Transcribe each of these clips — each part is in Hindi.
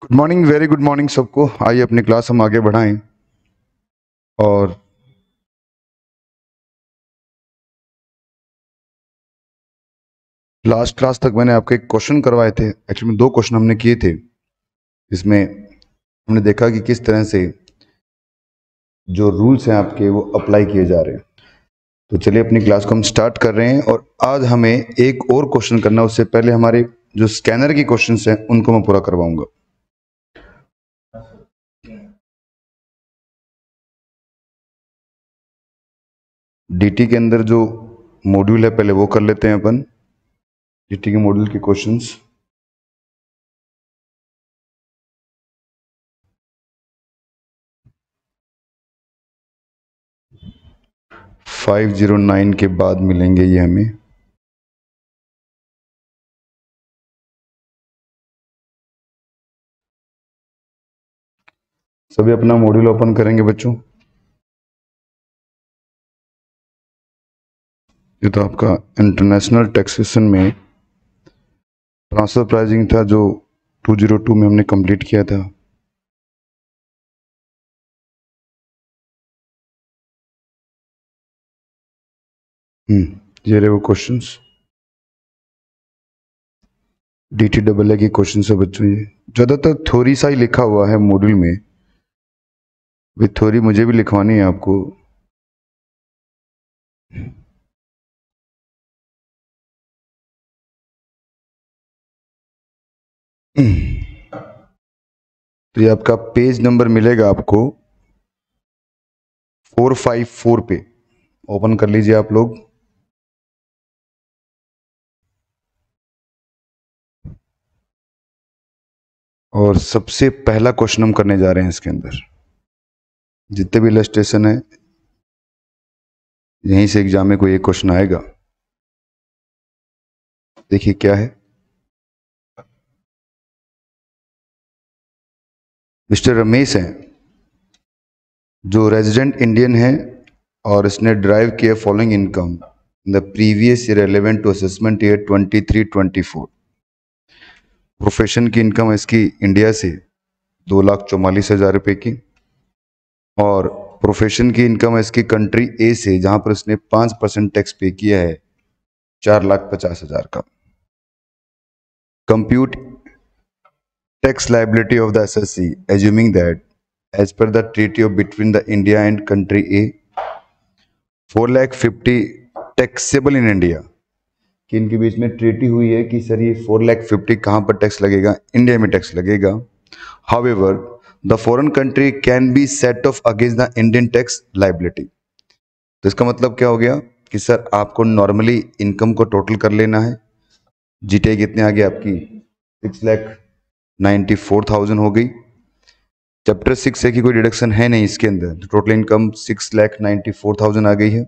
Good morning, very good morning सबको। आइए अपनी क्लास हम आगे बढ़ाएं। और लास्ट क्लास तक मैंने आपको एक क्वेश्चन करवाए थे। एक्चुअली में दो क्वेश्चन हमने किए थे, जिसमें हमने देखा कि किस तरह से जो रूल्स हैं आपके वो अप्लाई किए जा रहे हैं। तो चलिए अपनी क्लास को हम स्टार्ट कर रहे हैं। और आज हमें एक और क्वेश्चन करना, उससे पहले हमारे जो स्कैनर की क्वेश्चंस हैं उनको मैं पूरा करवाऊंगा। डीटी के अंदर जो मॉड्यूल है पहले वो कर लेते हैं अपन। डीटी के मॉड्यूल के क्वेश्चंस फाइव 509 के बाद मिलेंगे ये हमें। सभी अपना मॉड्यूल ओपन करेंगे बच्चों। ये तो आपका इंटरनेशनल टैक्सेशन में ट्रांसफर प्राइसिंग था, जो 202 में हमने कंप्लीट किया था। ये रहे वो क्वेश्चंस। डीटी डबल ए के क्वेश्चन है बच्चों। ये ज़्यादातर थ्योरी सा ही लिखा हुआ है मॉड्यूल में। विथ थ्योरी मुझे भी लिखवानी है आपको। तो ये आपका पेज नंबर मिलेगा आपको 454 पे। ओपन कर लीजिए आप लोग। और सबसे पहला क्वेश्चन हम करने जा रहे हैं इसके अंदर। जितने भी इलस्ट्रेशन है यहीं से एग्जाम में कोई एक क्वेश्चन आएगा। देखिए क्या है। मिस्टर रमेश हैं, जो रेजिडेंट इंडियन है, और इसने ड्राइव किया following income in the previous year relevant to assessment year 23-24। Profession की इनकम है इसकी इंडिया से 2,44,000 रुपये की, और प्रोफेशन की इनकम है इसकी कंट्री ए से, जहां पर उसने 5% टैक्स पे किया है 4,50,000 का। Compute tax liability of the assessee assuming that as per the treaty of between the India and country A, 4,50,000 taxable in India. कि इनके बीच में ट्रीटी हुई है कि सर ये 4,50,000 कहाँ पर टैक्स लगेगा, इंडिया में टैक्स लगेगा। However the foreign country can be set of against the Indian tax liability. तो इसका मतलब क्या हो गया कि सर आपको नॉर्मली इनकम को टोटल कर लेना है। जीटीआई कितने आ गई आपकी, 6,94,000 हो गई। चैप्टर 6 है कि कोई डिडक्शन है नहीं इसके अंदर, तो टोटल इनकम 6,94,000 आ गई है।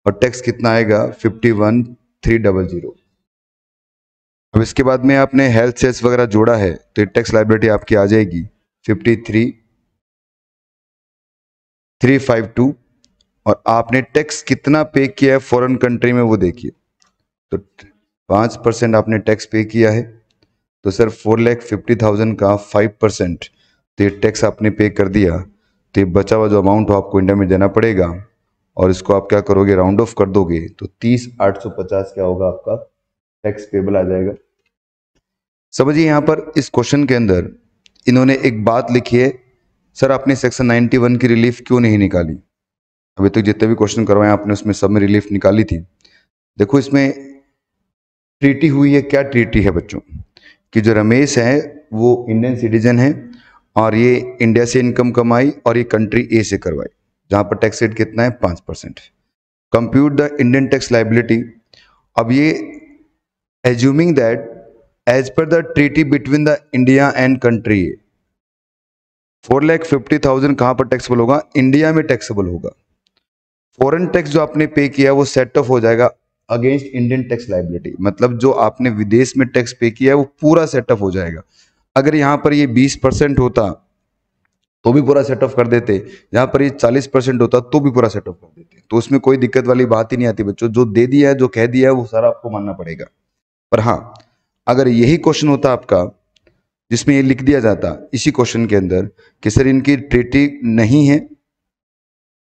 और टैक्स कितना आएगा, 51,300। अब इसके बाद में आपने हेल्थ सेस वगैरह जोड़ा है, तो टैक्स लाइबिलिटी आपकी आ जाएगी 53,352। और आपने टैक्स कितना पे किया है फॉरेन कंट्री में वो देखिए। तो 5% आपने टैक्स पे किया है, तो सर 4,50,000 का 5%, तो ये टैक्स आपने पे कर दिया। तो ये बचा हुआ जो अमाउंट हो आपको इंडिया में देना पड़ेगा, और इसको आप क्या करोगे, राउंड ऑफ कर दोगे, तो 30,850 क्या होगा आपका टैक्स पेबल आ जाएगा। समझिए यहाँ पर इस क्वेश्चन के अंदर इन्होंने एक बात लिखी है, सर आपने सेक्शन 91 की रिलीफ क्यों नहीं निकाली। अभी तक जितने भी क्वेश्चन करवाए आपने उसमें सब में रिलीफ निकाली थी। देखो इसमें ट्रीटी हुई है। क्या ट्रीटी है बच्चों, कि जो रमेश है वो इंडियन सिटीजन है, और ये इंडिया से इनकम कमाई और ये कंट्री ए से करवाई, जहां पर टैक्स रेट कितना है, 5%। Compute the Indian tax liability. अब ये assuming that as per the treaty between the India and country A, 4,50,000 कहां पर टैक्सेबल होगा, इंडिया में टैक्सेबल होगा। फॉरेन टैक्स जो आपने पे किया वो सेट ऑफ हो जाएगा अगेंस्ट इंडियन टैक्स लाइबिलिटी। मतलब जो आपने विदेश में टैक्स पे किया है वो पूरा सेट ऑफ हो जाएगा। अगर यहां पर ये 20% होता तो भी पूरा सेट ऑफ कर देते, यहाँ पर ये 40% होता तो भी पूरा सेट ऑफ कर देते। तो उसमें कोई दिक्कत वाली बात ही नहीं आती बच्चों। जो दे दिया है, जो कह दिया है, वो सारा आपको मानना पड़ेगा। पर हाँ, अगर यही क्वेश्चन होता आपका जिसमें ये लिख दिया जाता इसी क्वेश्चन के अंदर कि सर इनकी ट्रीटी नहीं है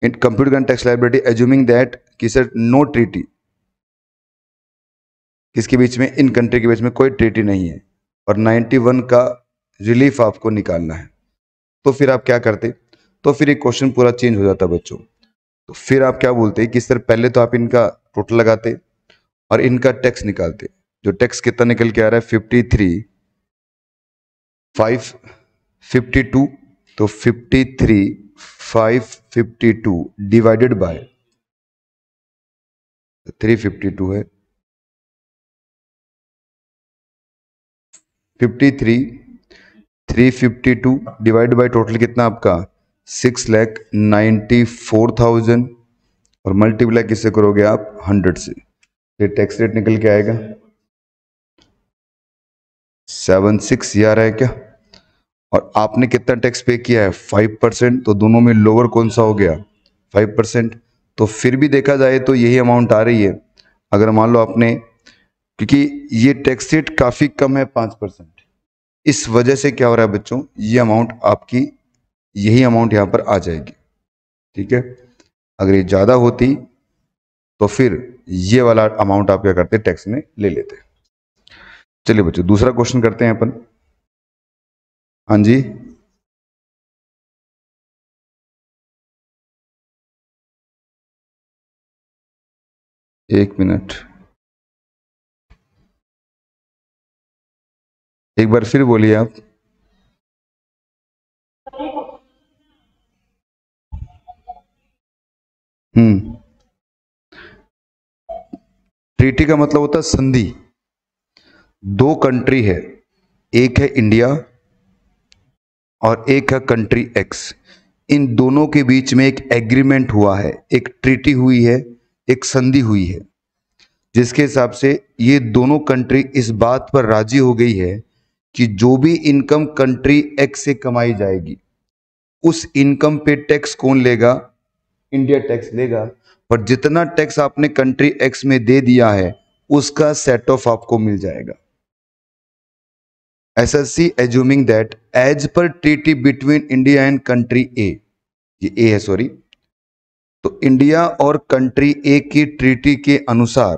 इन computer gun tax liability assuming that कि सर नो ट्रीटी, किसके बीच में, इन कंट्री के बीच में कोई ट्रीटी नहीं है और 91 का रिलीफ आपको निकालना है। तो फिर आप क्या करते, तो फिर एक क्वेश्चन पूरा चेंज हो जाता बच्चों। तो फिर आप क्या बोलते कि सर पहले तो आप इनका टोटल लगाते और इनका टैक्स निकालते। जो टैक्स कितना निकल के आ रहा है 53,552, तो 53,552 डिवाइडेड बाय 352 है 53,352 डिवाइड बाय टोटल कितना आपका 6,94,000 और मल्टीप्लाई किससे करोगे आप 100 से, फिर टैक्स रेट निकल के आएगा 76 ये आ रहा है क्या। और आपने कितना टैक्स पे किया है 5%, तो दोनों में लोअर कौन सा हो गया 5%। तो फिर भी देखा जाए तो यही अमाउंट आ रही है। अगर मान लो आपने, क्योंकि ये टैक्स रेट काफी कम है 5%, इस वजह से क्या हो रहा है बच्चों, ये अमाउंट आपकी यही अमाउंट यहां पर आ जाएगी। ठीक है, अगर ये ज्यादा होती तो फिर ये वाला अमाउंट आप क्या करते टैक्स में ले लेते। चलिए बच्चों दूसरा क्वेश्चन करते हैं अपन। हाँ जी, एक मिनट, एक बार फिर बोलिए आप। ट्रीटी का मतलब होता है संधि। दो कंट्री है, एक है इंडिया और एक है कंट्री एक्स। इन दोनों के बीच में एक एग्रीमेंट हुआ है, एक ट्रीटी हुई है, एक संधि हुई है, जिसके हिसाब से ये दोनों कंट्री इस बात पर राजी हो गई है कि जो भी इनकम कंट्री एक्स से कमाई जाएगी उस इनकम पे टैक्स कौन लेगा, इंडिया टैक्स लेगा। पर जितना टैक्स आपने कंट्री एक्स में दे दिया है उसका सेट ऑफ आपको मिल जाएगा। SSC assuming that as per treaty between India and country A, ये A है सॉरी, तो इंडिया और कंट्री ए की ट्रीटी के अनुसार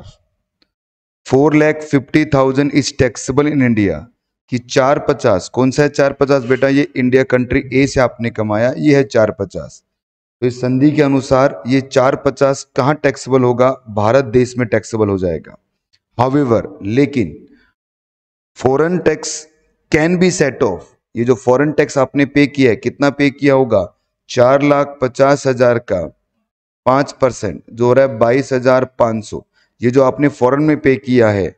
4,50,000 इज टैक्सेबल इन इंडिया, कि 450, कौन सा है 450 बेटा, ये इंडिया कंट्री ए से आपने कमाया, ये है 450। तो इस संधि के अनुसार ये 450 कहां टैक्सेबल होगा, भारत देश में टैक्सेबल हो जाएगा। हाउएवर लेकिन foreign tax can be set of, ये जो फॉरेन टैक्स आपने पे किया है, कितना पे किया होगा, 4,50,000 का 5% जो हो रहा है 22,500, ये जो आपने फॉरेन में पे किया है,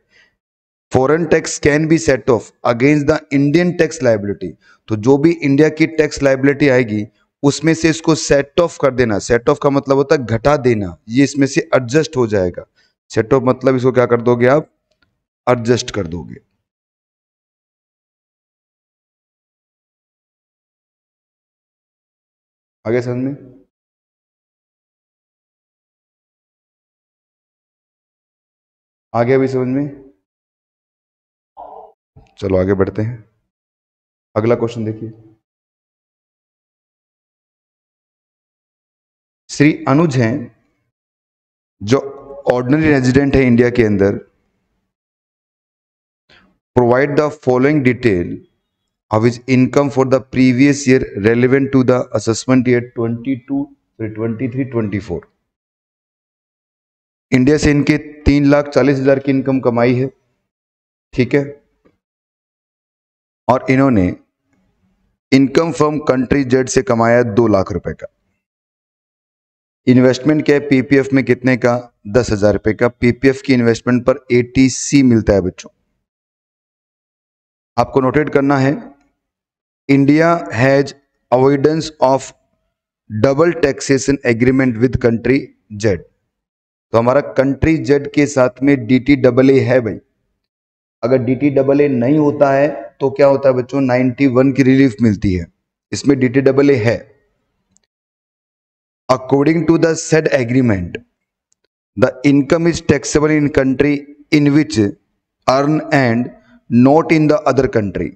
foreign tax can be set of against the Indian tax liability. तो जो भी इंडिया की टैक्स लायबिलिटी आएगी उसमें से इसको सेट ऑफ कर देना। सेट ऑफ का मतलब होता है घटा देना, ये इसमें से एडजस्ट हो जाएगा। सेट ऑफ मतलब इसको क्या कर दोगे आप, एडजस्ट कर दोगे। आगे समझ में, आगे अभी समझ में, चलो आगे बढ़ते हैं। अगला क्वेश्चन देखिए, श्री अनुज हैं जो ऑर्डिनरी रेजिडेंट है इंडिया के अंदर, provide the following detail of his income for the previous year relevant to the assessment year 23-24। India से इनके 3,40,000 की इनकम कमाई है, ठीक है, और इन्होंने इनकम फ्रॉम कंट्री जेड से कमाया 2 लाख रुपए का। इन्वेस्टमेंट क्या है पीपीएफ में, कितने का, 10,000 रुपए का। पीपीएफ की इन्वेस्टमेंट पर एटीसी मिलता है बच्चों। आपको नोटेट करना है, India has avoidance of double taxation agreement with country Z. तो हमारा कंट्री जेड के साथ में DTAA है भाई। अगर DTAA नहीं होता है तो क्या होता है बच्चों, 91 की रिलीफ मिलती है, इसमें DTAA है। According to the said agreement the income is taxable in country in which earn and not in the other country.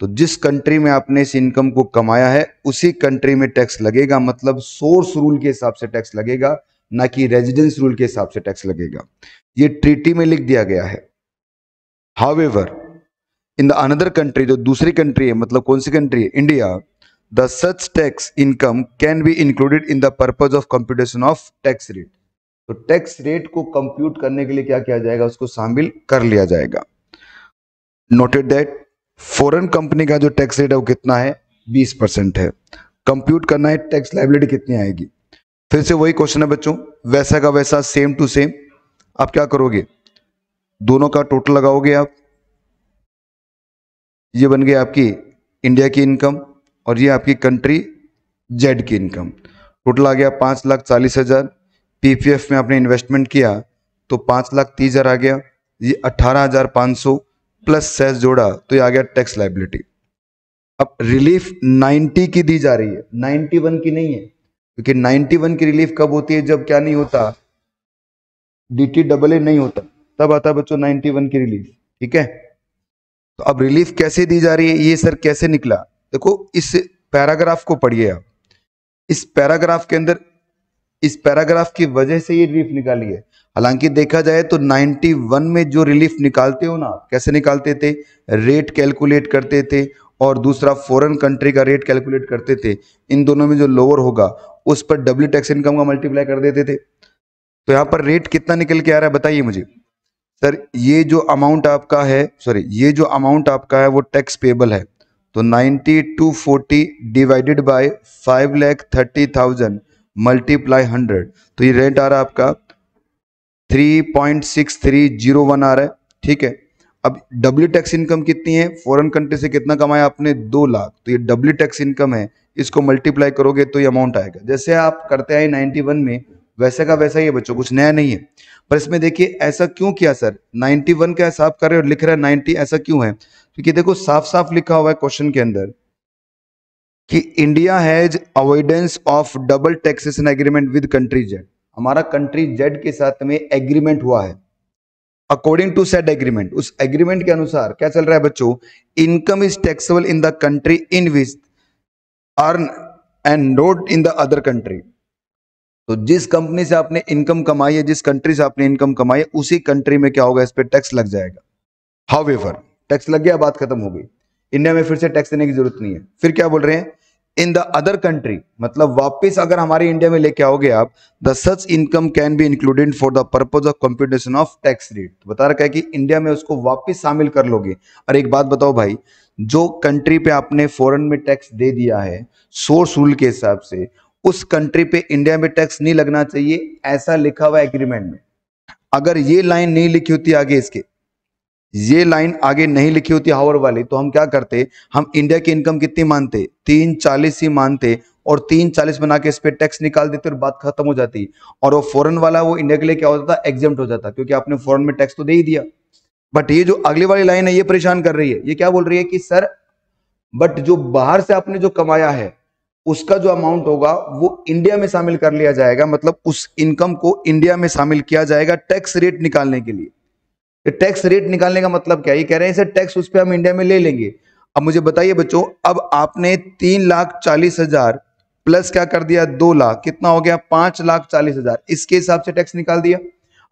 तो जिस कंट्री में आपने इस इनकम को कमाया है उसी कंट्री में टैक्स लगेगा, मतलब सोर्स रूल के हिसाब से टैक्स लगेगा, ना कि रेजिडेंस रूल के हिसाब से टैक्स लगेगा। ये ट्रीटी में लिख दिया गया है। However in the another country, जो दूसरी कंट्री है, मतलब कौन सी कंट्री है, India, the such tax income can be included in the purpose of computation of tax rate. तो टैक्स रेट को कंप्यूट करने के लिए क्या किया जाएगा, उसको शामिल कर लिया जाएगा। नोटेड दैट फॉरेन कंपनी का जो टैक्स रेट है वो कितना है, 20% है। कंप्यूट करना है टैक्स लायबिलिटी कितनी आएगी। फिर से वही क्वेश्चन है बच्चों, वैसा का वैसा, सेम टू सेम। आप क्या करोगे, दोनों का टोटल लगाओगे आप, ये बन गई आपकी इंडिया की इनकम और ये आपकी कंट्री जेड की इनकम। टोटल आ गया 5,40,000। पीपीएफ में आपने इन्वेस्टमेंट किया तो 5,30,000 आ गया। ये 18,500 प्लस सेस जोड़ा तो ये आ गया टैक्स लायबिलिटी। अब रिलीफ 90 की दी जा रही है, 91 की नहीं है, क्योंकि 91 की रिलीफ कब होती है, जब क्या नहीं होता, DTA नहीं होता, तब आता है बच्चों 91 की रिलीफ। ठीक है, तो अब रिलीफ कैसे दी जा रही है, ये सर कैसे निकला, देखो इस पैराग्राफ को पढ़िए आप। इस पैराग्राफ के अंदर, इस पैराग्राफ की वजह से ये रिलीफ निकाली है। हालांकि देखा जाए तो 91 में जो रिलीफ निकालते हो ना, कैसे निकालते थे, रेट कैलकुलेट करते थे और दूसरा फॉरेन कंट्री का रेट कैलकुलेट करते थे। इन दोनों में जो लोअर होगा उस पर डब्ल्यू टैक्स इनकम का मल्टीप्लाई कर देते थे। तो यहां पर रेट कितना निकल के आ रहा है बताइए मुझे। सर ये जो अमाउंट आपका है, सॉरी ये जो अमाउंट आपका है वो टैक्स पेबल है, तो 9240 डिवाइडेड बाय 5,30,000 मल्टीप्लाई 100, तो ये रेट आ रहा है आपका 3.6301 आ रहा है। ठीक है, अब डब्ल्यू टैक्स इनकम कितनी है, फॉरेन कंट्री से कितना कमाया आपने, 2 लाख, तो ये डब्ल्यू टैक्स इनकम है, इसको मल्टीप्लाई करोगे तो ये अमाउंट आएगा। जैसे आप करते आए 91 में, वैसे का वैसा ही है बच्चों, कुछ नया नहीं है। पर इसमें देखिए ऐसा क्यों किया सर, 91 का हिसाब कर रहे हो और लिख रहा है 90, ऐसा क्यों है, क्योंकि देखो साफ साफ लिखा हुआ है क्वेश्चन के अंदर कि India has avoidance of double taxation agreement with country Z. हमारा कंट्री जेड के साथ में एग्रीमेंट हुआ है। अकॉर्डिंग टू सेड एग्रीमेंट, उस एग्रीमेंट के अनुसार क्या चल रहा है बच्चों, income is taxable in the country in which earn and note in the other country. तो जिस कंपनी से आपने इनकम कमाई है, जिस कंट्री से आपने इनकम कमाई है, उसी कंट्री में क्या होगा, इस पे टैक्स लग जाएगा। हाउएवर टैक्स लग गया, बात खत्म हो गई। इंडिया में फिर से टैक्स देने की जरूरत नहीं है। फिर क्या बोल रहे हैं, इन द अदर कंट्री, मतलब वापस अगर हमारे इंडिया में लेके आओगे आप, the such income can be included for the purpose of computation of tax rate. बता रखा है कि इंडिया में उसको वापस शामिल कर लोगे। और एक बात बताओ भाई, जो कंट्री पे आपने फॉरेन में टैक्स दे दिया है सोर्स रूल के हिसाब से, उस कंट्री पे इंडिया में टैक्स नहीं लगना चाहिए, ऐसा लिखा हुआ एग्रीमेंट में। अगर ये लाइन नहीं लिखी होती आगे, इसके ये लाइन आगे नहीं लिखी होती हावर वाली, तो हम क्या करते, हम इंडिया की इनकम कितनी मानते, 340 ही मानते और 340 बना के इस पे टैक्स निकाल देते और बात खत्म हो जाती। और वो फॉरेन वाला वो इंडिया के लिए क्या होता था, एग्जेम्प्ट हो जाता, क्योंकि आपने फॉरेन में टैक्स तो दे ही दिया। बट ये जो अगली वाली लाइन है ये परेशान कर रही है। ये क्या बोल रही है कि सर बट जो बाहर से आपने जो कमाया है उसका जो अमाउंट होगा वो इंडिया में शामिल कर लिया जाएगा, मतलब उस इनकम को इंडिया में शामिल किया जाएगा टैक्स रेट निकालने के लिए। टैक्स रेट निकालने का मतलब क्या, ये कह रहे हैं सर टैक्स उस पर हम इंडिया में ले लेंगे। अब मुझे बताइए बच्चों, अब आपने 3,40,000 प्लस क्या कर दिया, 2 लाख, कितना हो गया, 5,40,000, इसके हिसाब से टैक्स निकाल दिया।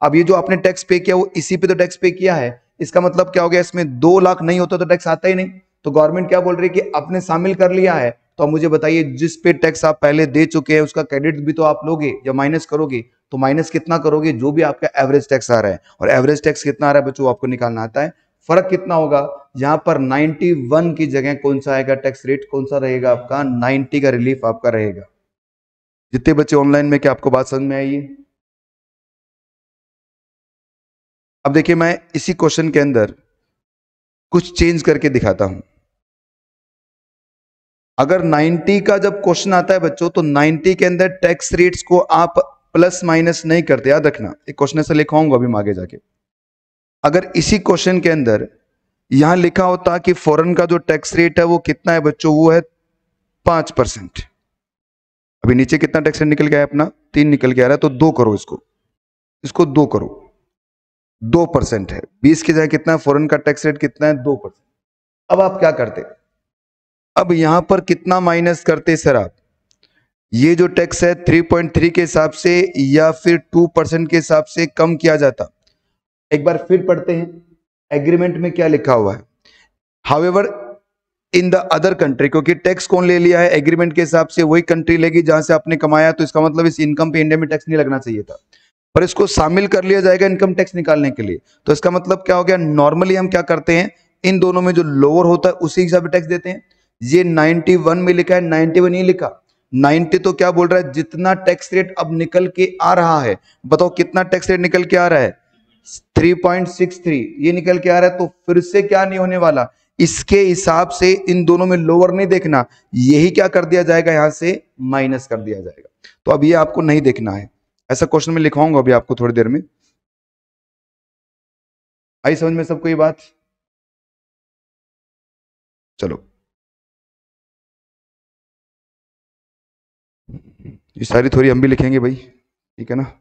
अब ये जो आपने टैक्स पे किया वो इसी पे तो टैक्स पे किया है, इसका मतलब क्या हो गया, इसमें 2 लाख नहीं होता तो टैक्स आता ही नहीं। तो गवर्नमेंट क्या बोल रही है कि आपने शामिल कर लिया है। तो अब मुझे बताइए, जिस पे टैक्स आप पहले दे चुके हैं उसका क्रेडिट भी तो आप लोगे या माइनस करोगे, तो माइनस कितना करोगे, जो भी आपका एवरेज टैक्स आ रहा है। और एवरेज टैक्स कितना आ रहा है बच्चों, आपको निकालना आता है। फर्क कितना होगा, यहां पर 91 की जगह कौन सा आएगा टैक्स रेट, कौन सा रहेगा आपका, 90 का रिलीफ आपका रहेगा। जितने बच्चे ऑनलाइन में, क्या आपको बात समझ में आई है। अब देखिए मैं इसी क्वेश्चन के अंदर कुछ चेंज करके दिखाता हूं। अगर 90 का जब क्वेश्चन आता है बच्चों, तो 90 के अंदर टैक्स रेट्स को आप प्लस माइनस नहीं करते, याद रखना। एक क्वेश्चन ऐसा लिखाऊंगा अभी मैं आगे जाके। अगर इसी क्वेश्चन के अंदर यहां लिखा होता कि फॉरेन का जो टैक्स रेट है वो कितना है बच्चों, वो है 5%। अभी नीचे कितना टैक्स रेट निकल गया है अपना, 3 निकल के आ रहा है, तो 2 करो इसको, इसको 2 करो, 2% है। 20 की जगह कितना है, फॉरेन का टैक्स रेट कितना है, 2%। अब आप क्या करते, अब यहां पर कितना माइनस करते सर आप? ये जो टैक्स है 3.3 के हिसाब से या फिर 2% के हिसाब से कम किया जाता? एक बार फिर पढ़ते हैं एग्रीमेंट में क्या लिखा हुआ है। However in the other country, क्योंकि टैक्स कौन ले लिया है एग्रीमेंट के हिसाब से, वही कंट्री लेगी जहां से आपने कमाया, तो इसका मतलब इस इनकम पे इंडिया में टैक्स नहीं लगना चाहिए था, पर इसको शामिल कर लिया जाएगा इनकम टैक्स निकालने के लिए। तो इसका मतलब क्या हो गया? नॉर्मली हम क्या करते हैं, इन दोनों में जो लोअर होता है उसी हिसाब से टैक्स देते हैं। ये 91 में लिखा है, 91 नहीं लिखा, 90 तो क्या बोल रहा है, जितना टैक्स रेट अब निकल के आ रहा है, बताओ कितना टैक्स रेट निकल के आ रहा है? 3.63 ये निकल के आ रहा है। तो फिर से क्या नहीं होने वाला, इसके हिसाब से इन दोनों में लोअर नहीं देखना, यही क्या कर दिया जाएगा, यहां से माइनस कर दिया जाएगा। तो अब ये आपको नहीं देखना है, ऐसा क्वेश्चन में लिखवाऊंगा अभी आपको थोड़ी देर में। आई समझ में सबको ये बात? चलो, ये सारी थोड़ी हम भी लिखेंगे भाई, ठीक है ना।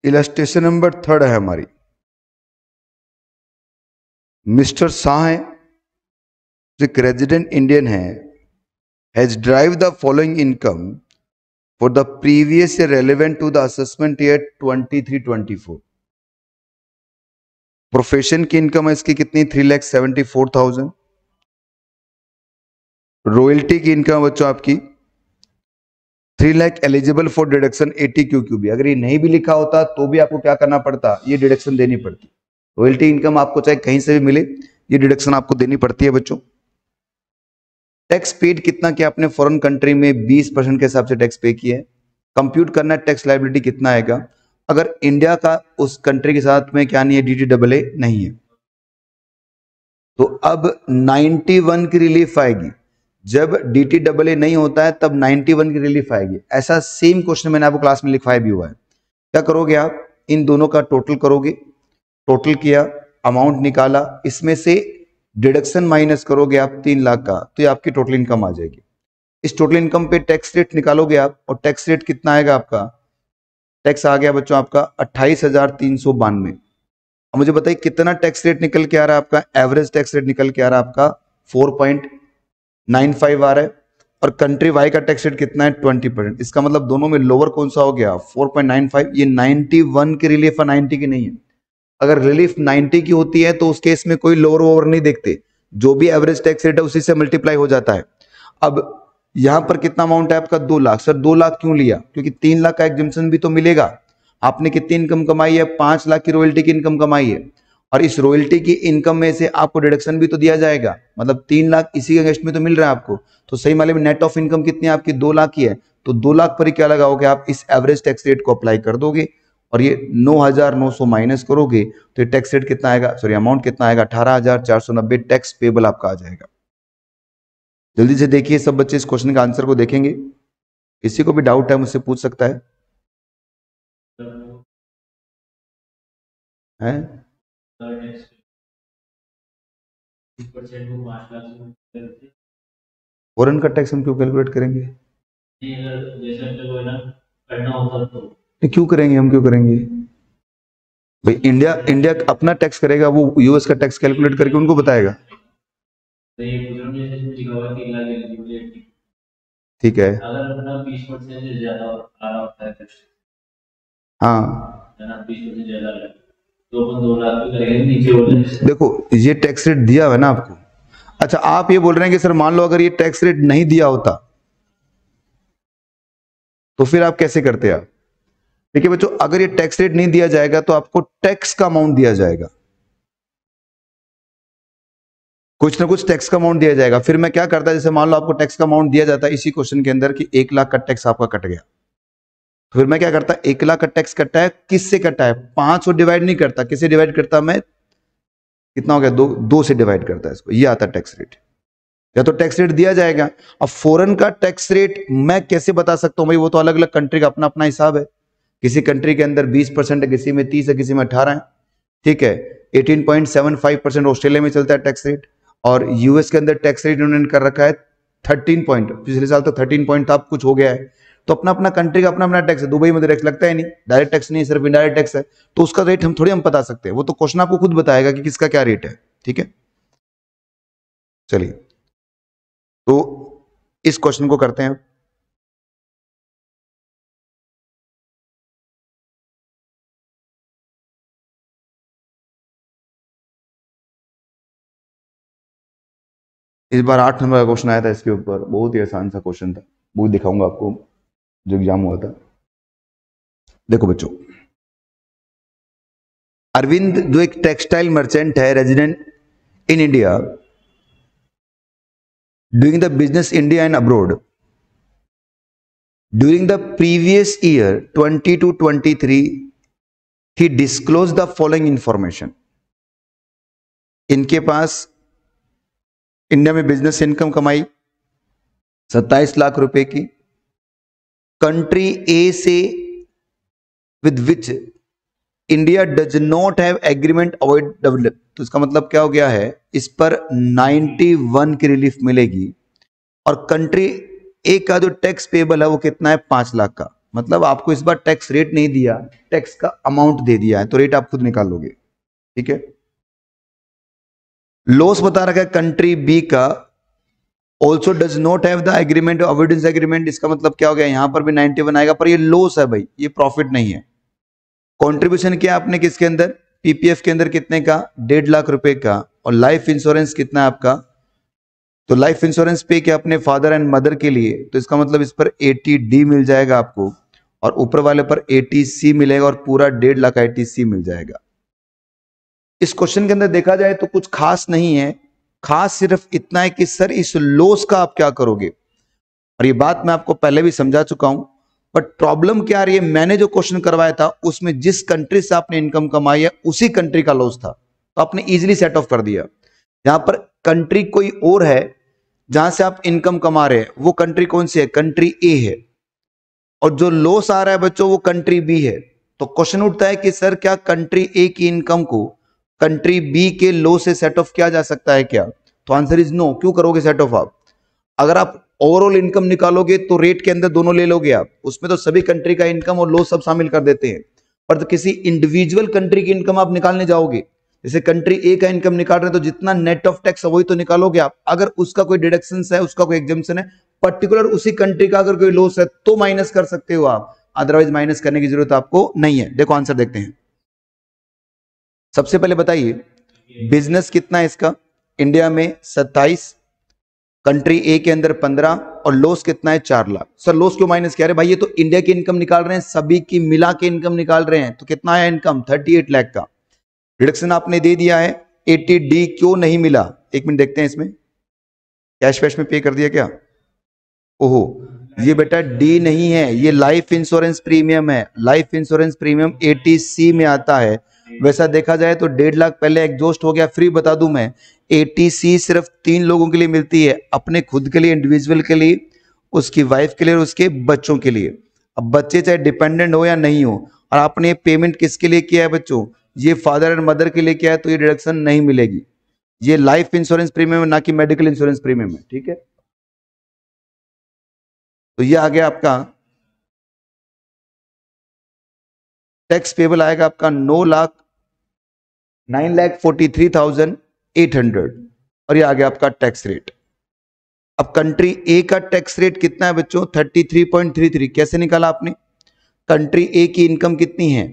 इलस्ट्रेशन नंबर 3 है हमारी। मिस्टर शाह है, जो एक रेजिडेंट इंडियन है, has derive the following income for the previous year relevant to the assessment year 23-24। Profession की इनकम है इसकी कितनी? 3,74,000। रॉयल्टी की इनकम बच्चों आपकी 3 lakh eligible for deduction 80 QQB। अगर ये नहीं भी लिखा होता तो भी आपको क्या करना पड़ता, ये डिडक्शन देनी पड़ती। रॉयल्टी इनकम आपको चाहे कहीं से भी मिले, ये डिडक्शन आपको देनी पड़ती है बच्चों। टैक्स पेड कितना किया आपने फॉरेन कंट्री में? 20% के हिसाब से टैक्स पे किया है। कंप्यूट करना है टैक्स लायबिलिटी कितना आएगा। अगर इंडिया का उस कंट्री के साथ में क्या नहीं है, DTAA नहीं है, तो अब 91 की रिलीफ आएगी। जब DTAA नहीं होता है तब 91 की रिलीफ आएगी। ऐसा सेम क्वेश्चन मैंने आपको क्लास में लिखवाया भी हुआ है। क्या करोगे आप, इन दोनों का टोटल करोगे, टोटल किया, अमाउंट निकाला, इसमें से डिडक्शन माइनस करोगे आप 3 लाख का, तो ये आपकी टोटल इनकम आ जाएगी। इस टोटल इनकम पे टैक्स रेट निकालोगे आप, और टैक्स रेट कितना आएगा आपका? टैक्स आ गया बच्चों आपका 28,392। अब मुझे बताइए कितना टैक्स रेट निकल के आ रहा है आपका? एवरेज टैक्स रेट निकल के आ रहा है आपका 4.95 आ रहा है, और कंट्री वाई का टैक्स रेट कितना है? 20%। इसका मतलब दोनों में लोअर कौन सा हो गया? 4.95। ये 91 की रिलीफ है, 90 की नहीं है। अगर रिलीफ 90 की होती है तो उस केस में कोई लोअर ओवर नहीं देखते, जो भी एवरेज टैक्स रेट है उसी से मल्टीप्लाई हो जाता है। अब यहां पर कितना अमाउंट है आपका? 2 लाख। सर 2 लाख क्यों लिया? क्योंकि 3 लाख का एग्जम्पशन भी तो मिलेगा। आपने कितनी इनकम कमाई है? 5 लाख की रॉयल्टी की इनकम कमाई है, और इस रॉयल्टी की इनकम में से आपको डिडक्शन भी तो दिया जाएगा, मतलब 3 लाख इसी के अगेंस्ट में तो मिल रहा है आपको। तो सही माले में नेट ऑफ इनकम कितनी है आपकी? 2 लाख की है। तो 2 लाख पर ही क्या लगाओगे आप? इस एवरेज टैक्स रेट को अप्लाई कर दोगे, और ये 9,900 माइनस करोगे तो ये टैक्स रेट कितना आएगा, सॉरी अमाउंट कितना आएगा? 18,490 टैक्स पेबल आपका आ जाएगा। जल्दी से देखिए सब बच्चे, इस क्वेश्चन का आंसर को देखेंगे। किसी को भी डाउट है मुझसे पूछ सकता है? फॉरेन का टैक्स हम क्यों कैलकुलेट करेंगे? क्यों करेंगे, हम क्यों करेंगे भाई? इंडिया अपना टैक्स करेगा, वो यूएस का टैक्स कैलकुलेट करके उनको बताएगा। ठीक है, अगर अपना 20% से ज्यादा आ रहा होता है, हाँ, 20% ज्यादा तो 2 लाख करेंगे नीचे। देखो ये टैक्स रेट दिया है ना आपको। अच्छा आप ये बोल रहे हैं कि सर मान लो अगर ये टैक्स रेट नहीं दिया होता तो फिर आप कैसे करते आप? देखिए बच्चों, अगर ये टैक्स रेट नहीं दिया जाएगा तो आपको टैक्स का अमाउंट दिया जाएगा, कुछ ना कुछ टैक्स का अमाउंट दिया जाएगा। फिर मैं क्या करता, जैसे मान लो आपको टैक्स का अमाउंट दिया जाता है इसी क्वेश्चन के अंदर कि 1 लाख का टैक्स आपका कट गया, तो फिर मैं क्या करता, 1 लाख का टैक्स कटा है, किससे कटा है? 5 से डिवाइड नहीं करता, किससे डिवाइड करता मैं? कितना हो गया? 2 से डिवाइड करता है इसको, ये आता है टैक्स रेट। या तो टैक्स रेट दिया जाएगा। अब फॉरेन का टैक्स रेट मैं कैसे बता सकता हूं भाई? वो तो अलग अलग कंट्री का अपना अपना हिसाब है। किसी कंट्री के अंदर 20% है, किसी में 30 है, किसी में 18 है। ठीक है, 18.75% ऑस्ट्रेलिया में चलता है टैक्स रेट, और यूएस के अंदर टैक्स रेट उन्होंने कर रखा है 13 पॉइंट, पिछले साल तक 13 पॉइंट था, अब कुछ हो गया है। तो अपना अपना कंट्री का अपना अपना टैक्स है। दुबई में टैक्स लगता है नहीं, डायरेक्ट टैक्स नहीं, सिर्फ इनडायरेक्ट टैक्स है, तो उसका रेट हम थोड़ी हम बता सकते हैं, वो तो क्वेश्चन आपको खुद बताएगा कि किसका क्या रेट है। ठीक है, चलिए तो इस क्वेश्चन को करते हैं। इस बार 8 नंबर का क्वेश्चन आया था इसके ऊपर, बहुत ही आसान सा क्वेश्चन था, वो दिखाऊंगा आपको जो एग्जाम हुआ था। देखो बच्चों, अरविंद जो एक टेक्सटाइल मर्चेंट है, resident in India, doing the business India and abroad, during the previous year 20 to 23 he disclosed the following information। इनके पास इंडिया में बिजनेस इनकम कमाई 27 लाख रुपए की, कंट्री ए से with which India does not have agreement avoid develop, तो इसका मतलब क्या हो गया है, इस पर 91 की रिलीफ मिलेगी। और कंट्री ए का जो टैक्स पेबल है वो कितना है, 5 लाख का। मतलब आपको इस बार टैक्स रेट नहीं दिया, टैक्स का अमाउंट दे दिया है, तो रेट आप खुद निकाल लोगे। ठीक है, लॉस बता रखा है कंट्री बी का, also does not have the agreement avoidance agreement, इसका मतलब क्या हो गया, यहां पर भी 91 आएगा, पर ये लॉस है भाई, ये प्रॉफिट नहीं है। कंट्रीब्यूशन किया आपने किसके अंदर, पीपीएफ के अंदर कितने का, 1.5 लाख रुपए का। और लाइफ इंश्योरेंस कितना है आपका, तो लाइफ इंश्योरेंस पे किया अपने फादर एंड मदर के लिए, तो इसका मतलब इस पर 80D मिल जाएगा आपको, और ऊपर वाले पर 80C मिलेगा, और पूरा 1.5 लाख 80C मिल जाएगा। इस क्वेश्चन के अंदर देखा जाए तो कुछ खास नहीं है, खास सिर्फ इतना है कि सर इस लॉस का आप क्या करोगे, और ये बात मैं आपको पहले भी समझा चुका हूं। बट प्रॉब्लम क्या आ रही है, मैंने जो क्वेश्चन करवाया था उसमें जिस कंट्री से आपने इनकम कमाई है उसी कंट्री का लॉस था, तो आपने इजीली सेट ऑफ कर दिया। यहां पर कंट्री कोई और है जहां से आप इनकम कमा रहे हैं, वो कंट्री कौन सी है, कंट्री ए है, और जो लॉस आ रहा है बच्चों वो कंट्री बी है। तो क्वेश्चन उठता है कि सर क्या कंट्री ए की इनकम को कंट्री बी के लॉस से सेट ऑफ किया जा सकता है क्या, तो आंसर इज नो। क्यों करोगे सेट ऑफ आप, अगर आप ओवरऑल इनकम निकालोगे तो रेट के अंदर दोनों ले लोगे आप, उसमें तो सभी कंट्री का इनकम और लॉस सब शामिल कर देते हैं, पर तो किसी इंडिविजुअल कंट्री की इनकम आप निकालने जाओगे, जैसे कंट्री ए का इनकम निकाल रहे हैं तो जितना नेट ऑफ टैक्स है वही तो निकालोगे आप। अगर उसका कोई डिडक्शन है, उसका कोई एग्जम्पशन है, पर्टिकुलर उसी कंट्री का अगर कोई लॉस है तो माइनस कर सकते हो आप, अदरवाइज माइनस करने की जरूरत आपको नहीं है। देखो आंसर देखते हैं। सबसे पहले बताइए बिजनेस कितना है इसका, इंडिया में 27, कंट्री ए के अंदर 15, और लॉस कितना है 4 लाख। सर लॉस क्यों माइनस किया, भाई ये तो इंडिया की इनकम निकाल रहे हैं, सभी की मिला के इनकम निकाल रहे हैं, तो कितना है इनकम 38 लाख का। रिडक्शन आपने दे दिया है, 80D क्यों नहीं मिला, एक मिनट देखते हैं इसमें, कैश वैश में पे कर दिया क्या, ओहो ये बेटा डी नहीं है, ये लाइफ इंश्योरेंस प्रीमियम है, लाइफ इंश्योरेंस प्रीमियम 80C में आता है। वैसा देखा जाए तो 1.5 लाख पहले एग्जॉस्ट हो गया, फ्री बता दूं मैं, 80C सिर्फ 3 लोगों के लिए मिलती है, अपने खुद के लिए, इंडिविजुअल के लिए, उसकी वाइफ के लिए और उसके बच्चों के लिए। अब बच्चे चाहे डिपेंडेंट हो या नहीं हो, और आपने पेमेंट किसके लिए किया है बच्चों, ये फादर एंड मदर के लिए किया है, तो ये डिडक्शन नहीं मिलेगी। ये लाइफ इंश्योरेंस प्रीमियम है, ना कि मेडिकल इंश्योरेंस प्रीमियम है। ठीक है, तो ये आ गया आपका टैक्स पेबल, आएगा आपका 9,43,800, और ये आ गया आपका टैक्स रेट। अब कंट्री ए का टैक्स रेट कितना है बच्चों, 33.33। कैसे निकाला आपने, कंट्री ए की इनकम कितनी है,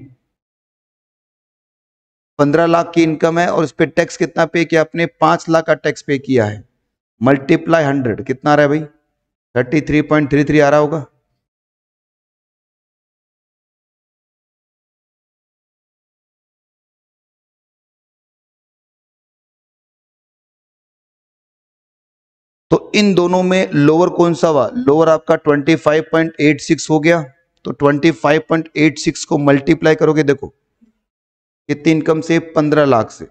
15 लाख की इनकम है, और उस पर टैक्स कितना पे किया आपने, 5 लाख का टैक्स पे किया है, मल्टीप्लाई 100 कितना आ रहा है भाई, 33.33 आ रहा होगा। तो इन दोनों में लोअर कौन सा हुआ, लोअर आपका 25.86 हो गया, तो 25.86 को मल्टीप्लाई करोगे, देखो कितनी इनकम से, 15 लाख से,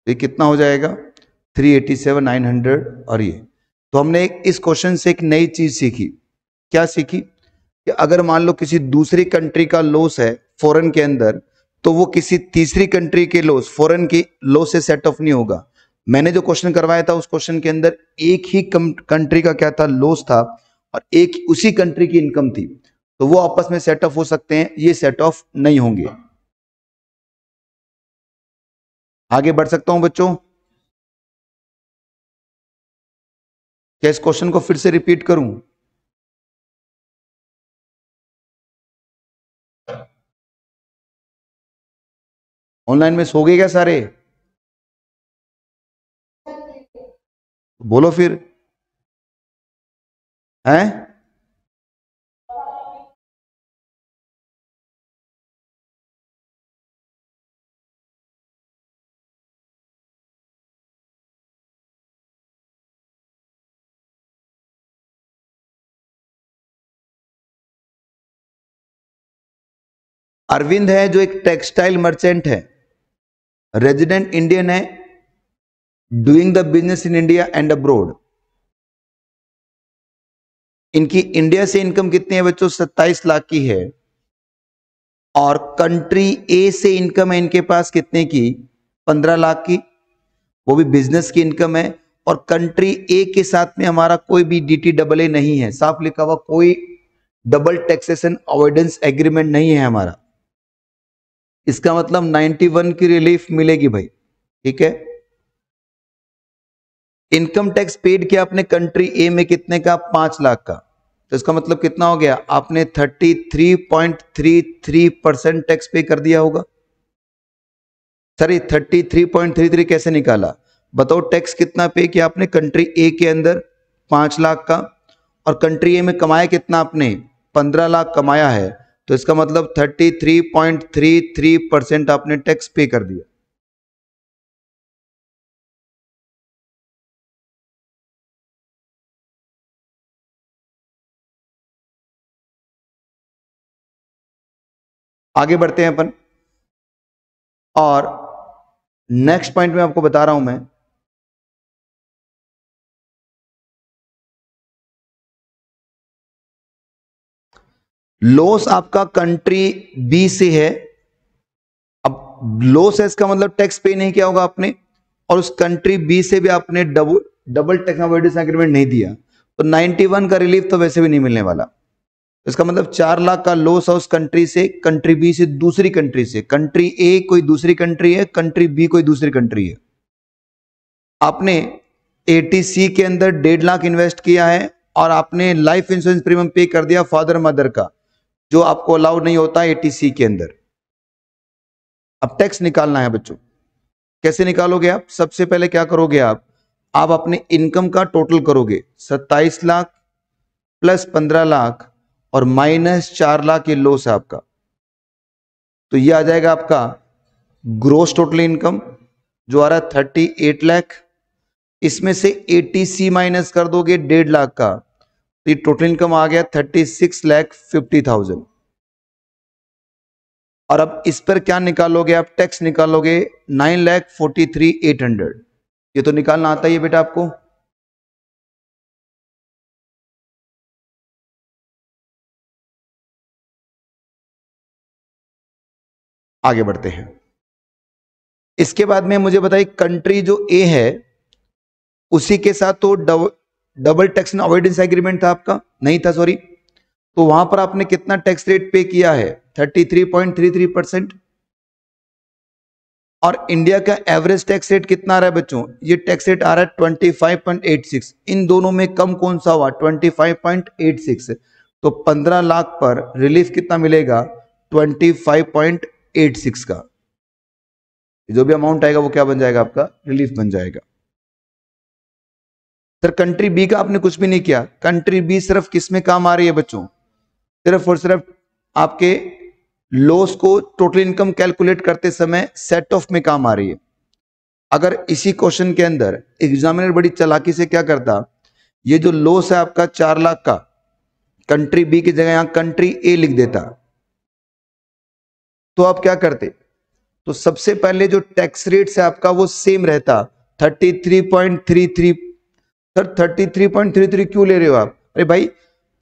ये कितना हो जाएगा 387,900। और ये तो हमने इस क्वेश्चन से एक नई चीज सीखी, क्या सीखी, कि अगर मान लो किसी दूसरी कंट्री का लॉस है फॉरेन के अंदर, तो वो किसी तीसरी कंट्री के लॉस, फॉरेन की लॉ से सेट ऑफ नहीं होगा। मैंने जो क्वेश्चन करवाया था उस क्वेश्चन के अंदर एक ही कंट्री का क्या था, लॉस था, और एक उसी कंट्री की इनकम थी, तो वो आपस में सेट ऑफ हो सकते हैं, ये सेट ऑफ नहीं होंगे। आगे बढ़ सकता हूं बच्चों? क्या इस क्वेश्चन को फिर से रिपीट करूं? ऑनलाइन में सो गए क्या सारे? बोलो फिर। हैं? अरविंद है जो एक टेक्सटाइल मर्चेंट है, रेजिडेंट इंडियन है, doing the business in India and abroad. इनकी इंडिया से इनकम कितनी है बच्चों? 27 लाख की है। और कंट्री ए से इनकम है इनके पास कितने की? 15 लाख की, वो भी बिजनेस की इनकम है। और कंट्री ए के साथ में हमारा कोई भी DTA नहीं है, साफ लिखा हुआ, कोई डबल टैक्सेशन अवॉइडेंस एग्रीमेंट नहीं है हमारा। इसका मतलब 91 की रिलीफ मिलेगी भाई, ठीक है। इनकम टैक्स पेड किया आपने कंट्री ए में कितने का? 5 लाख का। तो इसका मतलब कितना हो गया? आपने 33.33% टैक्स पे कर दिया होगा। सॉरी, 33.33 कैसे निकाला बताओ? टैक्स कितना पे किया आपने कंट्री ए के अंदर? 5 लाख का। और कंट्री ए में कमाया कितना आपने? 15 लाख कमाया है, तो इसका मतलब 33.33% आपने टैक्स पे कर दिया। आगे बढ़ते हैं अपन, और नेक्स्ट पॉइंट में आपको बता रहा हूं मैं। लॉस आपका कंट्री बी से है। अब लॉस है इसका मतलब टैक्स पे नहीं किया होगा आपने, और उस कंट्री बी से भी आपने डबल टैक्स अवॉइडेंस एग्रीमेंट नहीं दिया, तो 91 का रिलीफ तो वैसे भी नहीं मिलने वाला। इसका मतलब 4 लाख का लॉस है उस कंट्री से, कंट्री बी से, दूसरी कंट्री से। कंट्री ए कोई दूसरी कंट्री है, कंट्री बी कोई दूसरी कंट्री है। आपने ATC के अंदर 1.5 लाख इन्वेस्ट किया है, और आपने लाइफ इंश्योरेंस प्रीमियम पे कर दिया फादर मदर का, जो आपको अलाउड नहीं होता ATC के अंदर। अब टैक्स निकालना है बच्चों। कैसे निकालोगे आप? सबसे पहले क्या करोगे आप अपने इनकम का टोटल करोगे, 27 लाख प्लस 15 लाख और माइनस 4 लाख ये लॉस है आपका। तो ये आ जाएगा आपका ग्रोस टोटल इनकम, जो आ रहा है 38 लाख। इसमें से ATC माइनस कर दोगे 1.5 लाख का, तो ये टोटल इनकम आ गया 36,50,000। और अब इस पर क्या निकालोगे आप? टैक्स निकालोगे 9,43,800। ये तो निकालना आता ही है बेटा आपको। आगे बढ़ते हैं। इसके बाद में मुझे बताइए, कंट्री जो ए है उसी के साथ तो डबल टैक्स अवॉइडेंस एग्रीमेंट था आपका? नहीं था, सॉरी। तो वहां पर आपने कितना टैक्स रेट पे किया है? 33.33%। और इंडिया का एवरेज टैक्स रेट कितना आ रहा है बच्चों? ये टैक्स रेट आ रहा है 25.86। इन दोनों में कम कौन सा हुआ? 25.86। तो 15 लाख पर रिलीफ कितना मिलेगा? 25.86 का। जो भी अमाउंट आएगा वो क्या बन जाएगा? आपका रिलीफ बन जाएगा। सर कंट्री बी का आपने कुछ भी नहीं किया। कंट्री बी सिर्फ किस में काम आ रही है बच्चों? सिर्फ और सिर्फ आपके लॉस को टोटल इनकम कैलकुलेट करते समय सेट ऑफ में काम आ रही है। अगर इसी क्वेश्चन के अंदर एग्जामिनर बड़ी चालाकी से क्या करता, ये जो लॉस है आपका 4 लाख का, कंट्री बी की जगह यहां कंट्री ए लिख देता, तो आप क्या करते? तो सबसे पहले जो टैक्स रेट है आपका वो सेम रहता, 33.33। सर 33.33 क्यों ले रहे हो आप? अरे भाई,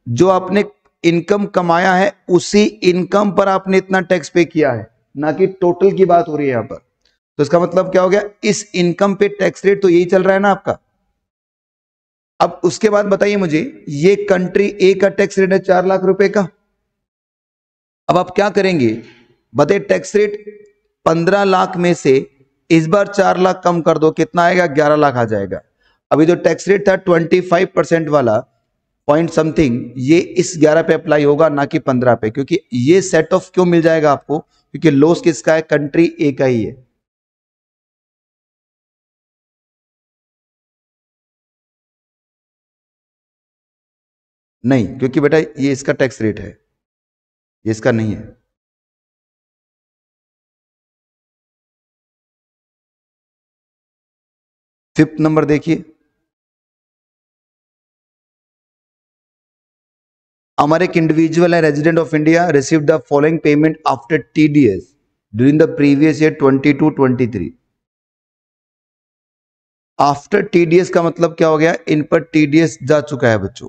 जो आपने इनकम कमाया है उसी इनकम पर आपने इतना टैक्स पे किया है। ना कि टोटल की बात हो रही है यहां पर। तो इसका मतलब क्या हो गया, इस इनकम पे टैक्स रेट तो यही चल रहा है ना आपका। अब उसके बाद बताइए मुझे, ये कंट्री ए का टैक्स रेट है 4 लाख रुपए का। अब आप क्या करेंगे, बताइए टैक्स रेट 15 लाख में से इस बार 4 लाख कम कर दो, कितना आएगा, 11 लाख आ जाएगा। अभी जो टैक्स रेट था 25% वाला पॉइंट समथिंग, ये इस 11 पे अप्लाई होगा ना कि 15 पे, क्योंकि ये सेट ऑफ क्यों मिल जाएगा आपको, क्योंकि लॉस किसका है, कंट्री ए का ही है। नहीं, क्योंकि बेटा ये इसका टैक्स रेट है, ये इसका नहीं है। फिफ्थ नंबर देखिए, हमारे एक इंडिविजुअल है, resident of India, receive the following payment after TDS during the previous year 22-23। After TDS का मतलब क्या हो गया, इन पर टीडीएस जा चुका है बच्चों।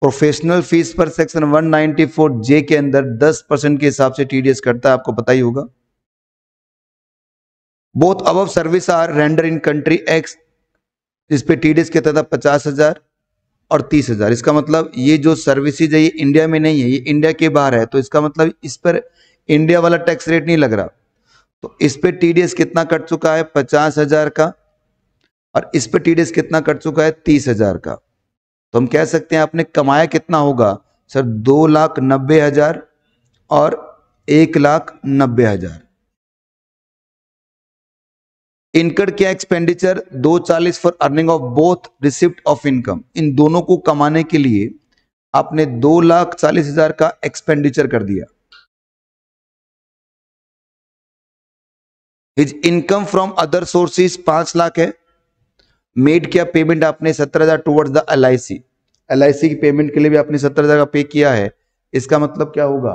प्रोफेशनल फीस पर सेक्शन 194 जे के अंदर 10% के हिसाब से टीडीएस करता है, आपको पता ही होगा। Both above service are render in country X, इस पे टीडीएस कितना था, 50,000 और 30,000। इसका मतलब ये जो सर्विसेज है ये इंडिया में नहीं है, ये इंडिया के बाहर है, तो इसका मतलब इस पर इंडिया वाला टैक्स रेट नहीं लग रहा। तो इस पे टीडीएस कितना कट चुका है, 50,000 का, और इस पे टीडीएस कितना कट चुका है, 30,000 का। तो हम कह सकते हैं आपने कमाया कितना होगा सर, 2,90,000 और 1,90,000। इनकम क्या, expenditure 240 for earning of both receipt of income, इन दोनों को कमाने के लिए आपने 2,40,000 का एक्सपेंडिचर कर दिया। His income from other sources 5 lakh है। मेड क्या पेमेंट आपने 17,000 टुवर्ड्स द LIC, LIC की पेमेंट के लिए भी आपने 17,000 का पे किया है। इसका मतलब क्या होगा,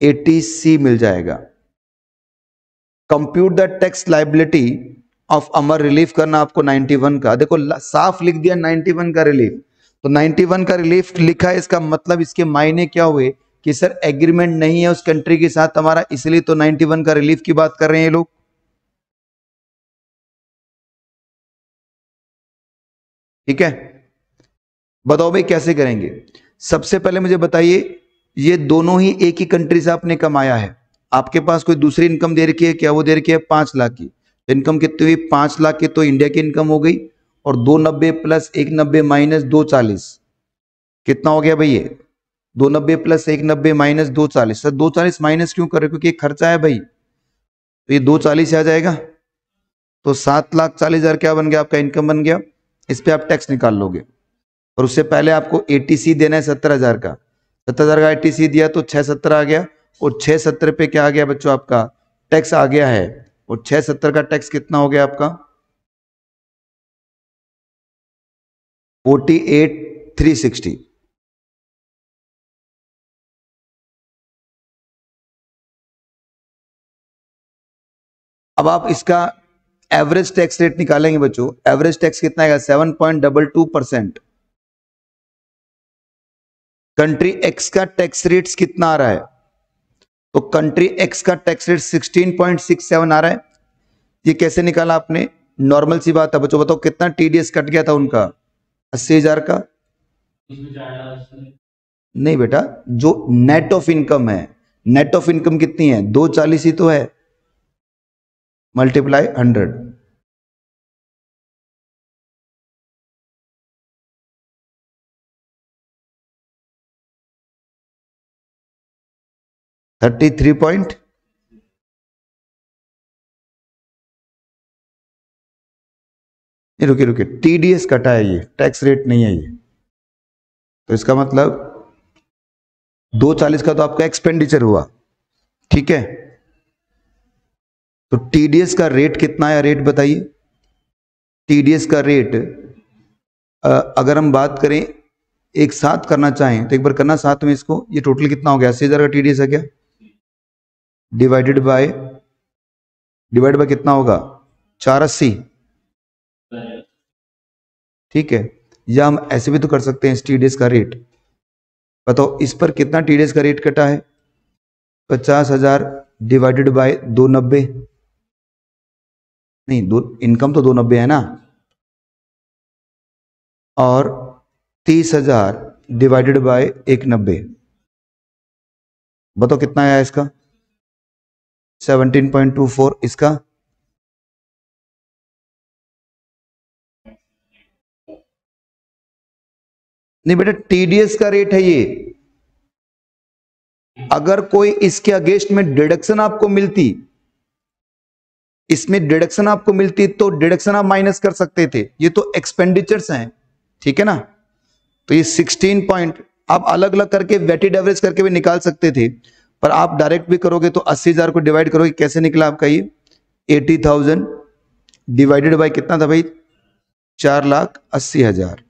80C मिल जाएगा। Compute the tax liability of Amar, relief करना आपको 91 का, देखो साफ लिख दिया 91 का रिलीफ। तो 91 का रिलीफ लिखा है, इसका मतलब इसके मायने क्या हुए कि सर एग्रीमेंट नहीं है उस कंट्री के साथ हमारा, इसलिए तो 91 का रिलीफ की बात कर रहे हैं ये लोग। ठीक है, बताओ भाई कैसे करेंगे। सबसे पहले मुझे बताइए, ये दोनों ही एक ही कंट्री से आपने कमाया है, आपके पास कोई दूसरी इनकम दे रखी है क्या, वो दे रखी है 5 लाख की। इनकम कितनी हुई, 5 लाख की, तो इंडिया की इनकम हो गई, और 290 प्लस 190 माइनस 240 कितना हो गया भाई, ये 290 प्लस 190 माइनस 240। सर 240 माइनस क्यों कर रहे हो, क्योंकि एक खर्चा है भाई, तो ये 240 आ जाएगा। तो 7,40,000 क्या बन गया, आपका इनकम बन गया। इस पे आप टैक्स निकाल लोगे, और उससे पहले आपको ATC देना है 17,000 का, 17,000 का ATC दिया तो 670 आ गया, और 670 पे क्या आ गया बच्चों, आपका टैक्स आ गया है। और 670 का टैक्स कितना हो गया आपका, 48,360। अब आप इसका एवरेज टैक्स रेट निकालेंगे बच्चों, एवरेज टैक्स कितना आएगा, 7.22%। कंट्री एक्स का टैक्स रेट कितना आ रहा है, तो कंट्री एक्स का टैक्स रेट 16.67 आ रहा है। ये कैसे निकाला आपने, नॉर्मल सी बात है बच्चों, बताओ कितना TDS कट गया था उनका, 80,000 का। नहीं बेटा, जो नेट ऑफ इनकम है, नेट ऑफ इनकम कितनी है, 240 ही तो है, मल्टीप्लाई 100। थर्टी थ्री पॉइंट, रुकिए रुकिए, TDS कटा है, ये टैक्स रेट नहीं है ये। तो इसका मतलब 240 का तो आपका एक्सपेंडिचर हुआ, ठीक है। तो TDS का रेट कितना है, रेट बताइए। TDS का रेट अगर हम बात करें एक साथ करना चाहें तो एक बार करना साथ में इसको, ये टोटल कितना हो गया, 80,000 का TDS है क्या, डिवाइड बाय कितना होगा, 480, ठीक है। या हम ऐसे भी तो कर सकते हैं, इस TDS का रेट बताओ, इस पर कितना TDS का रेट कटा है, 50,000 डिवाइडेड बाय 290, नहीं दो, इनकम तो 290 है ना, और 30,000 डिवाइडेड बाय 190, बताओ कितना आया इसका? 17.24। इसका नहीं बेटा, टीडीएस का रेट है ये। अगर कोई इसके अगेंस्ट में डिडक्शन आपको मिलती, इसमें डिडक्शन आपको मिलती तो डिडक्शन आप माइनस कर सकते थे, ये तो एक्सपेंडिचर्स हैं, ठीक है ना। तो ये 16 पॉइंट आप अलग अलग करके वेटेड एवरेज करके भी निकाल सकते थे, पर आप डायरेक्ट भी करोगे तो 80,000 को डिवाइड करोगे, कैसे निकला आपका ये 80,000 डिवाइडेड बाय कितना था भाई? 4,80,000,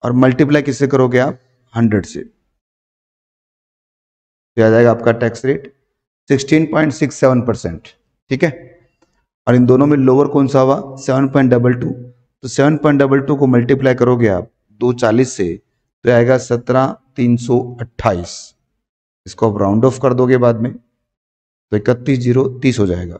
और मल्टीप्लाई किससे करोगे आप? 100 से, तो आ जाएगा आपका टैक्स रेट 16.67%, ठीक है। और इन दोनों में लोअर कौन सा हुआ? 7.22, तो 7.22 को मल्टीप्लाई करोगे आप 240 से, तो आएगा 17,328। इसको आप राउंड ऑफ कर दोगे बाद में, तो 31,030 हो जाएगा।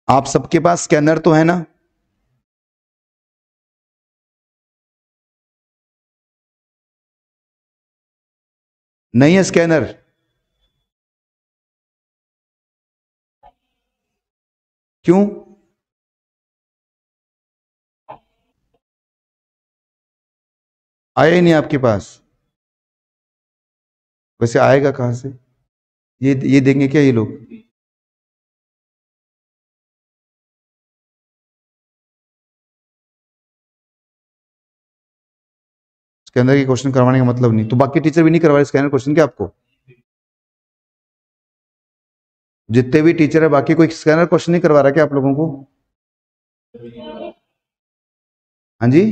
आप सबके पास स्कैनर तो है ना? नहीं है स्कैनर? क्यों? आया ही नहीं आपके पास? वैसे आएगा कहां से? ये देंगे क्या ये लोग? स्कैनर के क्वेश्चन करवाने का मतलब नहीं, तो बाकी टीचर भी नहीं करवा रहे स्कैनर क्वेश्चन क्या आपको? जितने भी टीचर है बाकी कोई स्कैनर क्वेश्चन नहीं करवा रहा क्या आप लोगों को? हाँ जी,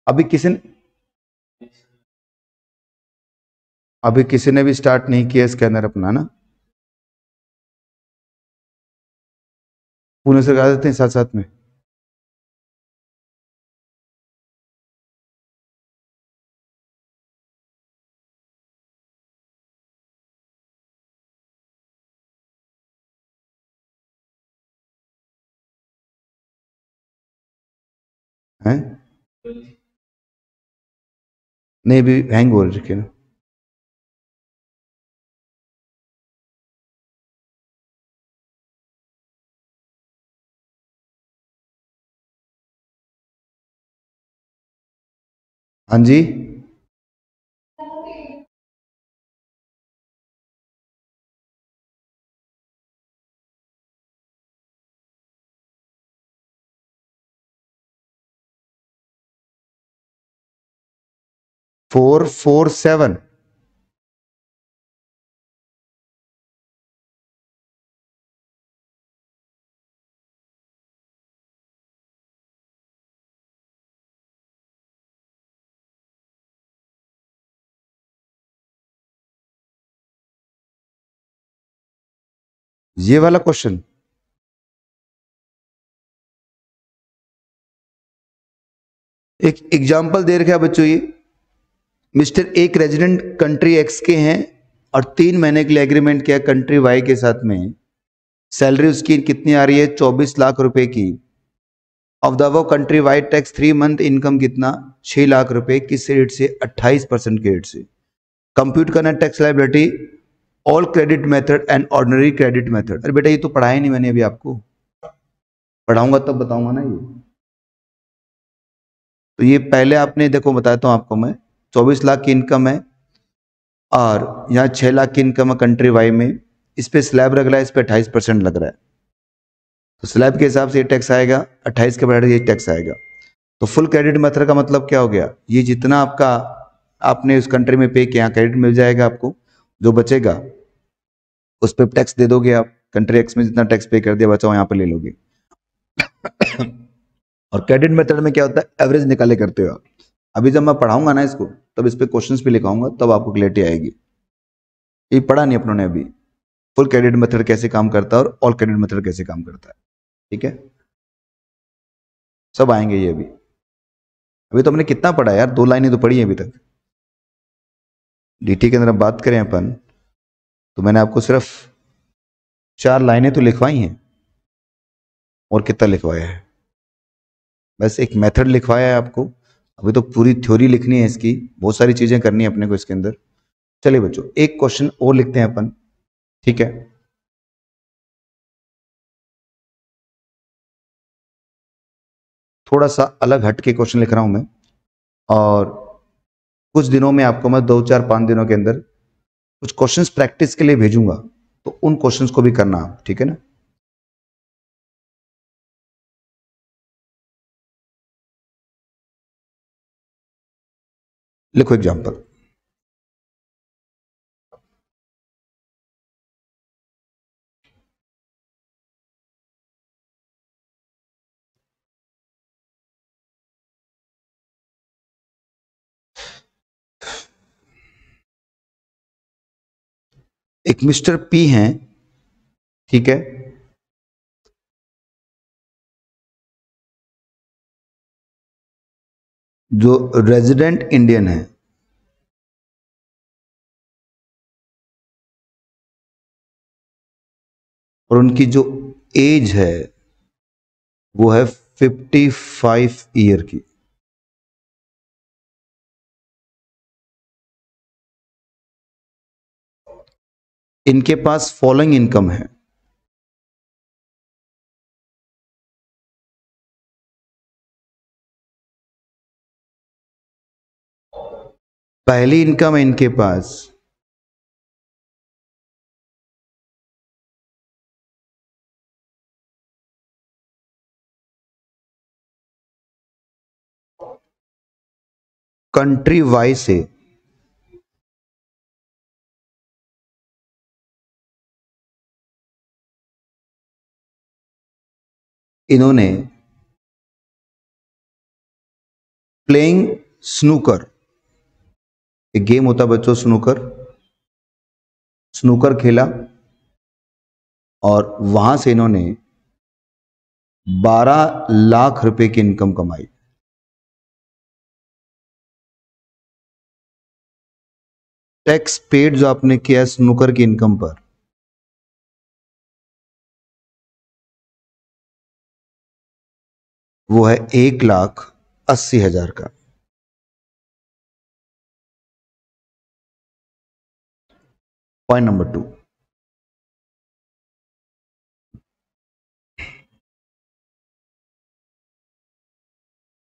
अभी किसी ने भी स्टार्ट नहीं किया स्कैनर अपना ना। पुणे से करा देते हैं साथ साथ में। हैं? नहीं, भी हैंग हो रखे ना। हाँ जी, 447। ये वाला क्वेश्चन एक एग्जाम्पल दे रखा है बच्चों। ये मिस्टर एक रेजिडेंट कंट्री एक्स के हैं और 3 महीने के लिए एग्रीमेंट किया कंट्री वाई के साथ में। सैलरी उसकी कितनी आ रही है? 24 लाख रुपए की। Of the above country Y tax 3 month income कितना? 6 लाख रुपए। किस रेट से? 28% के रेट से। कंप्यूट करना tax liability all credit method and ordinary credit method. अरे बेटा ये तो पढ़ाया नहीं मैंने अभी आपको, पढ़ाऊंगा तब बताऊंगा ना ये। तो ये पहले आपने देखो बताता हूं आपको मैं, 24 लाख की इनकम है और यहाँ 6 लाख की इनकम है कंट्री वाई में। इस पे स्लैब लग रहा है, इस पे 28% लग रहा है, तो स्लैब के हिसाब से ये टैक्स आएगा, 28 के बराबर ये टैक्स आएगा। तो फुल क्रेडिट मेथड का मतलब क्या हो गया? ये जितना आपका आपने उस कंट्री में पे किया क्रेडिट मिल जाएगा आपको, जो बचेगा उस पर टैक्स दे दोगे आप। कंट्री एक्स में जितना टैक्स पे कर दिया बचा यहाँ पे ले लोगे। और क्रेडिट मेथड में क्या होता है? एवरेज निकाले करते हो आप। अभी जब मैं पढ़ाऊंगा ना इसको, तब इस पे क्वेश्चंस भी लिखाऊंगा, तब आपको क्लैरिटी आएगी। ये पढ़ा नहीं अपनों ने अभी। फुल क्रेडिट मेथड कैसे काम करता है और ऑल क्रेडिट मेथड कैसे काम करता है। ठीक है, सब आएंगे ये अभी। अभी तो हमने कितना पढ़ा यार, 2 लाइनें तो पढ़ी है अभी तक। डीटी के अंदर बात करें अपन, तो मैंने आपको सिर्फ 4 लाइनें तो लिखवाई हैं। और कितना लिखवाया है? बस एक मेथड लिखवाया है आपको। अभी तो पूरी थ्योरी लिखनी है इसकी, बहुत सारी चीजें करनी है अपने को इसके अंदर। चलिए बच्चों, एक क्वेश्चन और लिखते हैं अपन। ठीक है, थोड़ा सा अलग हट के क्वेश्चन लिख रहा हूं मैं, और कुछ दिनों में आपको मैं 2 4 5 दिनों के अंदर कुछ क्वेश्चंस प्रैक्टिस के लिए भेजूंगा, तो उन क्वेश्चंस को भी करना आप, ठीक है ना। लिखो एग्जांपल। एक मिस्टर पी हैं, ठीक है, जो रेजिडेंट इंडियन है, और उनकी जो एज है वो है 55 ईयर की। इनके पास फॉलोइंग इनकम है। पहली इनकम है इनके पास कंट्री वाई से, इन्होंने प्लेइंग स्नूकर, एक गेम होता है बच्चों स्नूकर, स्नूकर खेला, और वहां से इन्होंने 12 लाख रुपए की इनकम कमाई। टैक्स पेड जो आपने किया स्नूकर की इनकम पर, वो है 1,80,000 का। पॉइंट नंबर 2,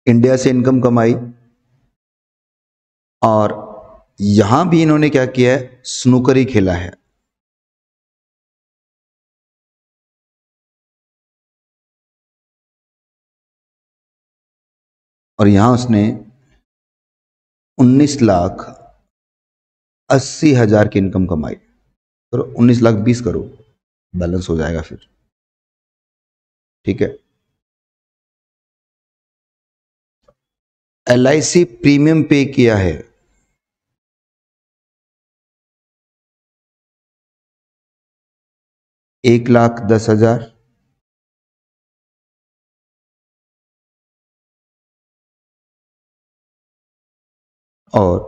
इंडिया से इनकम कमाई, और यहां भी इन्होंने क्या किया है, स्नूकर ही खेला है। और यहां उसने 19,80,000 की इनकम कमाई। तो 19,20,000 करो, बैलेंस हो जाएगा फिर। ठीक है, LIC प्रीमियम पे किया है 1,10,000, और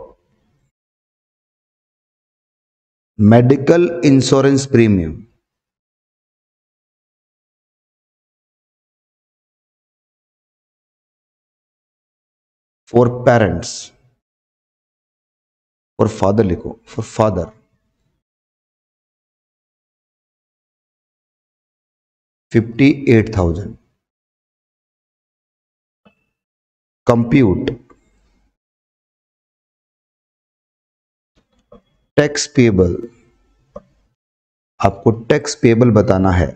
medical insurance premium for parents, for father लिखो, for father, 58,000। Compute tax payable, आपको टैक्स पेबल बताना है।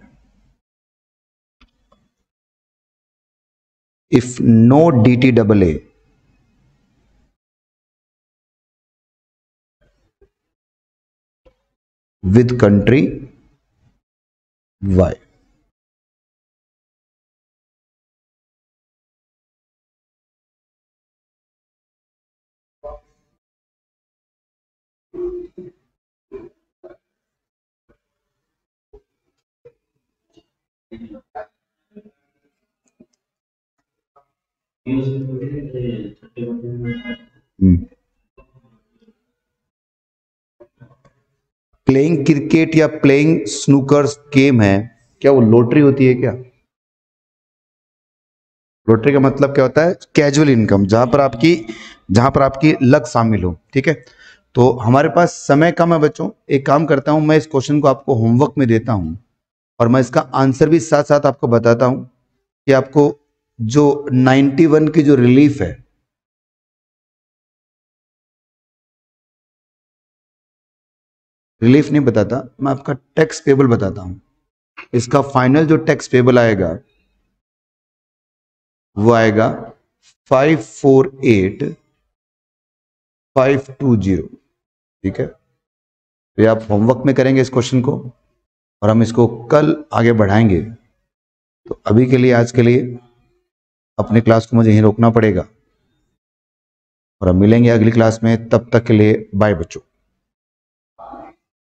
If no DTAA with country Y। Playing cricket या प्लेइंग स्नूकर्स गेम है, क्या वो लॉटरी होती है क्या? लॉटरी का मतलब क्या होता है? कैजुअल इनकम, जहां पर आपकी लक शामिल हो। ठीक है, तो हमारे पास समय कम है बच्चों, एक काम करता हूं, मैं इस क्वेश्चन को आपको होमवर्क में देता हूं और मैं इसका आंसर भी साथ साथ आपको बताता हूं कि आपको जो 91 की जो रिलीफ है, रिलीफ नहीं बताता मैं, आपका टैक्स पेबल बताता हूं। इसका फाइनल जो टैक्स पेबल आएगा वो आएगा 548520। ठीक है, तो ये आप होमवर्क में करेंगे इस क्वेश्चन को और हम इसको कल आगे बढ़ाएंगे। तो अभी के लिए, आज के लिए अपनी क्लास को मुझे यहीं रोकना पड़ेगा और हम मिलेंगे अगली क्लास में। तब तक के लिए बाय बच्चों।